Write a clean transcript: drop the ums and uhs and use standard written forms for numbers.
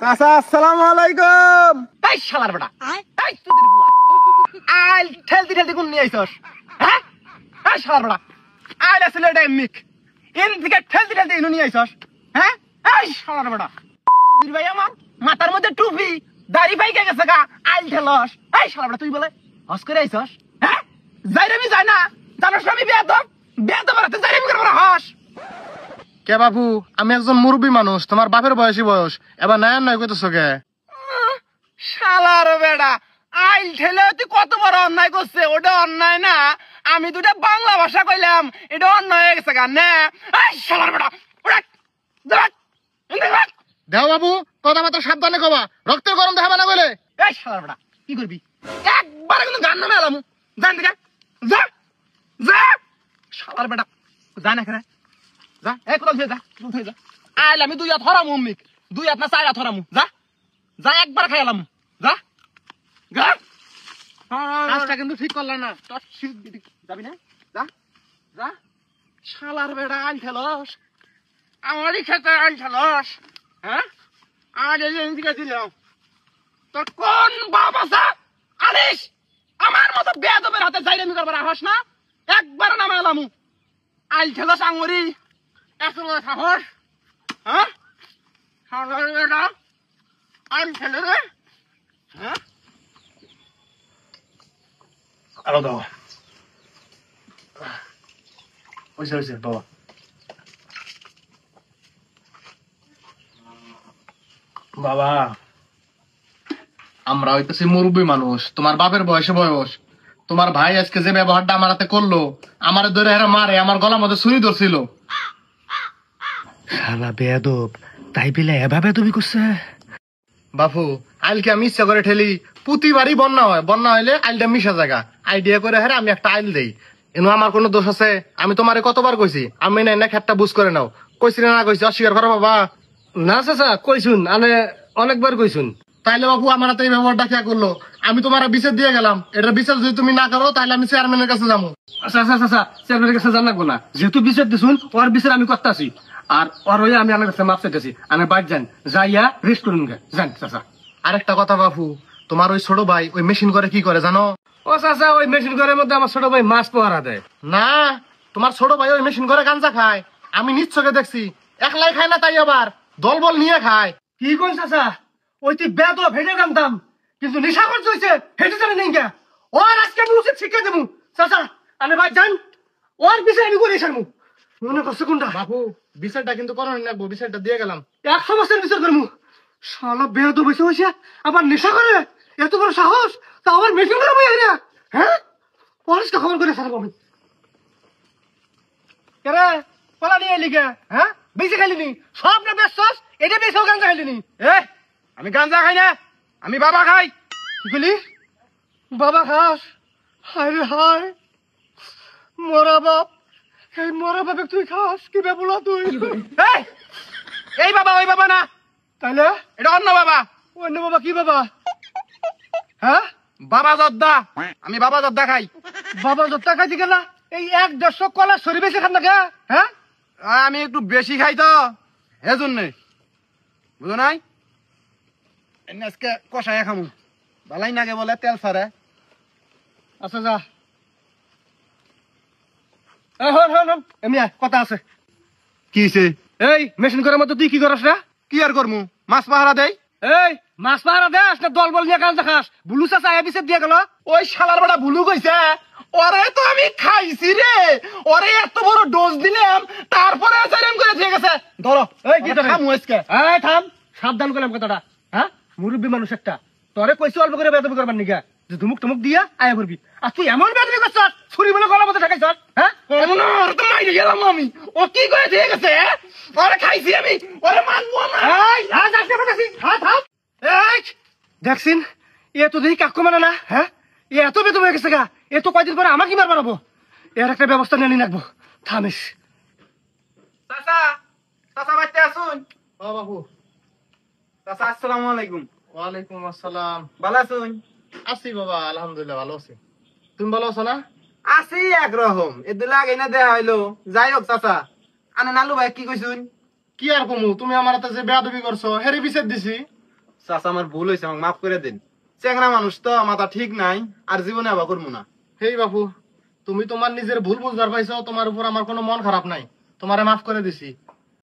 চাচা আসসালামু আলাইকুম। এই শালার বেটা, এই তোদের বুলা আইল ঠেলতি ঠেলতি কোন নিয়ে আইছস? হ্যাঁ, এই শালার বেটা আইল আসলে এটা মিক এর দিকে ঠেলতি ঠেলতি ইনু নিয়ে আইছস। হ্যাঁ, এই শালার বেটা তোদের ভাই আমার মাথার মধ্যে টুপি দাড়ি পাইকে গেছে গা, আইল ঠেলস। এই শালার বেটা তুই বলে হস করে আইছস? হ্যাঁ, যাইরামি যায় না, জানোস আমি বেয়াদব বেয়াদব রাতে যাইরামি করে হস। কে বাবু, আমি একজন মুরব্বী মানুষ, তোমার বাপের বয়সী বয়স, এবার নয় নয় কইতেছো কে? শালার বেড়া আইল ঠেলে তুই কত বড় অন্যায় করছে, ওটা অন্যায় না। আমি দুটা বাংলা ভাষা কইলাম, এটা অন্যায় হয়ে গেছে গান না। এই শালার বেড়া দেও বাবু, কথা মাত্র সাবধানে কবা, রক্তের গরম দেখাবে না বলে। এই শালার বেড়া কি করবি? একবারে কিন্তু গান নামে এলাম, জান দিকে যা যা। শালার বেড়া যা না খেলে যা, এক কোথাও যা যা। আইল আমি দুই হাত হরাম অম্মিক, দুই হাত না চার হাত হরাম। যা যা, একবার খাইলাম যা যা। কাজটা কিন্তু ঠিক করলা না। যাবি না? যা যা। শালার বেড়া আইল খেলস, আমারই খেতে আইল খেলস। হ্যাঁ, আর এদিকে দিলাম তোর কোন বাপ আছে আনিস আমার মতো বেয়াদবের হাতে যাইরামি করবার আহস না। একবার নামে এলাম আইল খেলস আঙুরি এত সাহস। হ্যাঁ, শালার বেড়া আইল খেলে রে। হ্যাঁ, আলো দাও। হয়েছে হয়েছে বাবা। বাবা, আমরা হইতেছি মুরব্বী মানুষ, তোমার বাপের বয়সে বয়স। তোমার ভাই আজকে যে ব্যবহারটা আমার হাতে করলো, আমার ধরে হেরা মারে, আমার গলার মধ্যে ছুরি ধরছিল। শালা বেয়াদব, তাই বিলে এভাবে তুমি করছে? বাপু, আইলকে আমি ইচ্ছা করে ঠেলি, প্রতিবারই বন্যা হয়, বন্যা হইলে আইলটা মিশা জায়গা আইডিয়া করে হেরে আমি একটা আইল দেই। এনো আমার কোনো দোষ আছে? আমি তোমারে কতবার কইছি আমি নাই না খেটটা বুঝ করে নাও, কইছি না কইছি? অস্বীকার করো বাবা। না চাচা, কইছুন আনে অনেকবার কইছুন। তাইলে বাবু আমার হাতে এই ব্যবহারটা কে করলো? আমি তোমার বিচার দিয়ে গেলাম, এটার বিচার যদি তুমি না করো তাহলে আমি চেয়ারম্যানের কাছে যাবো। আচ্ছা আচ্ছা চাচা, চেয়ারম্যানের কাছে জান লাগবো না, যেহেতু বিচার দিছুন ওর বিচার আমি করতে আছি। আর ওর হয়ে আমি আমার কাছে মাপ চাইতেছি, আমি বাইর যান যাইয়া রেস্ট করুন গে যান চাচা। আরেকটা কথা বাপু, তোমার ওই ছোট ভাই ওই মেশিন করে কি করে জানো? ও চাচা, ওই মেশিন ঘরের মধ্যে আমার ছোট ভাই মাছ পাহারা দেয়। না, তোমার ছোট ভাই ওই মেশিন করে গাঞ্জা খায়, আমি নিশ্চয়কে দেখছি। একলাই খায় না, তাই আবার দলবল নিয়ে খায়। কি কই চাচা, ওই তুই বেয়াদব হেঁটে জানতাম, কিন্তু নেশা করতে হয়েছে হেঁটে জানে নেই গা। ওর আজকে আমি উচিত শিক্ষা দেবো চাচা। আমি ভাই যান, ওর বিষয়ে আমি করে ছাড়বো। মনে করছে কোনটা? বাপু, বিচারটা কিন্তু করো না, বিচারটা দিয়ে গেলাম। 100 বছর বিচার করবো। শালা বেয়াদব বসে বসে আবার নেশা করে, এত বড় সাহস, তা আবার মেশিন করে বই এরা। হ্যাঁ, পরিষ্কার খবর করে ছাড়বো আমি। কেরে পলা নিয়ে এলি কে? হ্যাঁ, বেশি খাইলি নি? সব না বেশছস, এটা বেশিও গাঞ্জা খাইলি নি? আমি গাঞ্জা খাই না, আমি বাবা খাই। কি বলি? বাবা খাস? হায় রে হায়, মরা বাপ। এই মরা বাপে তুই খাস কি বেবুলা তুই? এই, এই বাবা ওই বাবা না, তাইলে এটা অন্য বাবা। অন্য বাবা কি বাবা? হ্যাঁ, বাবা জর্দা, আমি বাবা জর্দা খাই। বাবা যত খাইছি কেনা এই 1-150 কলা সরি বেশি খান না কে? হ্যাঁ, আমি একটু বেশি খাই তো এজন্যে, বুঝো নাই? এনে আজকে কষায় খামু, ভালাই নাগে বলে তেল ছাড়ে। আচ্ছা যা। এই হন হন হন, এমনি আয়, কথা আছে। কি হইছে? এই মেশিন করার মতো তুই কি করস না? কি আর করমু, মাছ পাহারা দেই। এই মাছ পাহারা দেস না দল বল নিয়ে গান দেখাস? বুলু চাচা এবিসে দিয়ে গেল। ওই শালার বেটা ভুলু কইছে, ওরে তো আমি খাইছি রে, ওরে এত বড় ডোজ দিলাম, তারপরে সেরম করে দিয়ে গেছে। ধরো এই কি ধরে? খামু আজকে। এই থাম, সাবধান করলাম কথাটা। হ্যাঁ, মুরব্বী মানুষ একটা, তোরে কইছি অল্প করে বেদবি করবার নিগা, যে ধুমুক টুমুক দিয়া আয়া করবি। আর তুই এমন বেদবি করছস, ছুরি বলে গলা মতো ঢাকাইছ। হ্যাঁ, এমন ওরে তো মাইরে গেলাম আমি, ও কি করে দিয়ে গেছে? ওরে খাইছি আমি, ওরে মানবো না। এই আজ আসতে পারতাছি। হ্যাঁ থাম। এই দেখছিন, এ তো দেখি কাক্কু মানে না। হ্যাঁ, এ এত বেদব হয়ে গেছে গা, এ তো কয়দিন পরে আমাকে মার বানাবো। এর একটা ব্যবস্থা নিয়ে রাখবো, থামিস। চাচা, চাচা বাইতে আসুন। ও বাপু। চাচা আসসালামু আলাইকুম। ওয়ালাইকুম আসসালাম। ভালো আছুন? আছি বাবা, আলহামদুলিল্লাহ ভালো আছি। তুমি ভালো আছো না? আছি একরকম, এদুল আগে না দেয়া হইলো। যাই হোক চাচা, আনে নালু ভাই কি কইছুন? কি আর কমু, তুমি আমার হাতে যে বেয়াদবি করছো হেরে বিচার দিছি। চাচা আমার ভুল হয়েছে, আমাকে মাফ করে দিন। চেংরা মানুষ তো, মাথা ঠিক নাই, আর জীবনে আবার করবো না। হেই বাপু, তুমি তোমার নিজের ভুল বুঝবার পাইছো, তোমার উপর আমার কোনো মন খারাপ নাই, তোমারে মাফ করে দিছি।